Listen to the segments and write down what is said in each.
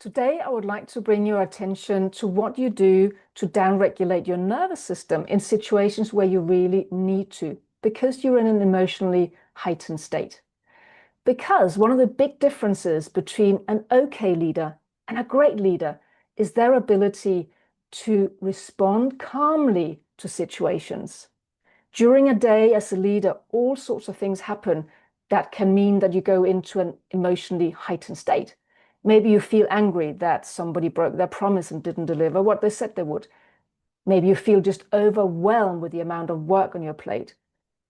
Today, I would like to bring your attention to what you do to downregulate your nervous system in situations where you really need to, because you're in an emotionally heightened state. Because one of the big differences between an okay leader and a great leader is their ability to respond calmly to situations. During a day as a leader, all sorts of things happen that can mean that you go into an emotionally heightened state. Maybe you feel angry that somebody broke their promise and didn't deliver what they said they would. Maybe you feel just overwhelmed with the amount of work on your plate.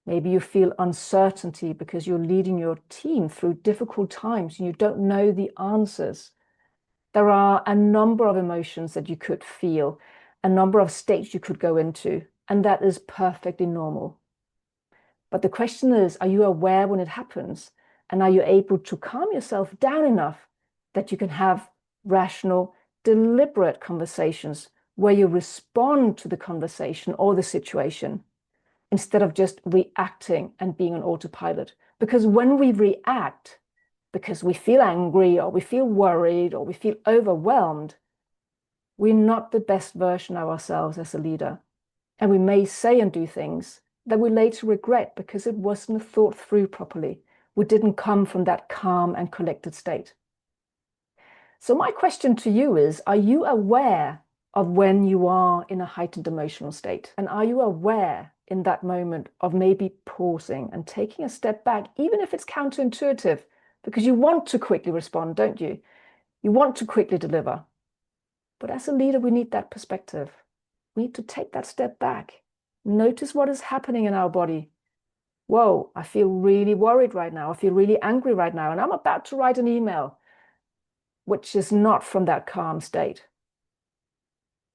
Maybe you feel uncertainty because you're leading your team through difficult times and you don't know the answers. There are a number of emotions that you could feel, a number of states you could go into, and that is perfectly normal. But the question is, are you aware when it happens? And are you able to calm yourself down enough that you can have rational, deliberate conversations where you respond to the conversation or the situation instead of just reacting and being on autopilot? Because when we react, because we feel angry or we feel worried or we feel overwhelmed, we're not the best version of ourselves as a leader. And we may say and do things that we later regret because it wasn't thought through properly. We didn't come from that calm and collected state. So my question to you is, are you aware of when you are in a heightened emotional state? And are you aware in that moment of maybe pausing and taking a step back, even if it's counterintuitive, because you want to quickly respond, don't you? You want to quickly deliver. But as a leader, we need that perspective. We need to take that step back. Notice what is happening in our body. Whoa, I feel really worried right now. I feel really angry right now. And I'm about to write an email, which is not from that calm state.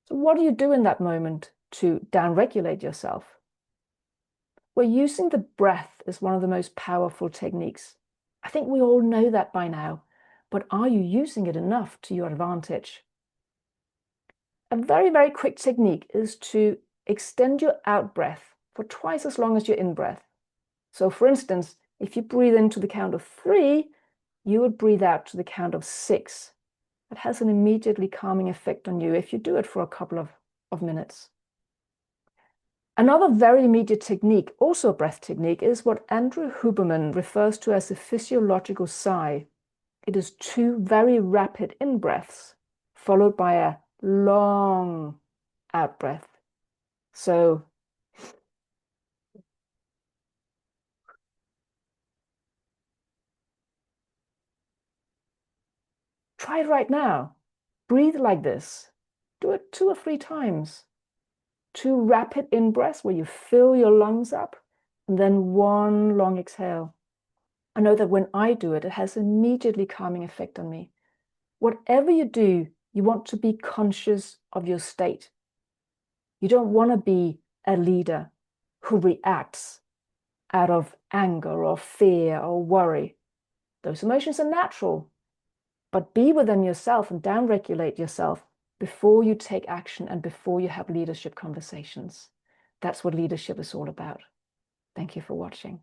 So what do you do in that moment to downregulate yourself? Well, using the breath is one of the most powerful techniques. I think we all know that by now, but are you using it enough to your advantage? A very, very quick technique is to extend your out breath for twice as long as your in breath. So for instance, if you breathe into the count of 3, you would breathe out to the count of 6. That has an immediately calming effect on you if you do it for a couple of minutes. Another very immediate technique, also a breath technique, is what Andrew Huberman refers to as a physiological sigh. It is 2 very rapid in-breaths followed by a long out-breath. So try it right now. Breathe like this. Do it 2 or 3 times. 2 rapid in-breaths where you fill your lungs up, and then 1 long exhale. I know that when I do it, it has an immediately calming effect on me. Whatever you do, you want to be conscious of your state. You don't want to be a leader who reacts out of anger or fear or worry. Those emotions are natural, but be with them yourself and downregulate yourself before you take action and before you have leadership conversations. That's what leadership is all about. Thank you for watching.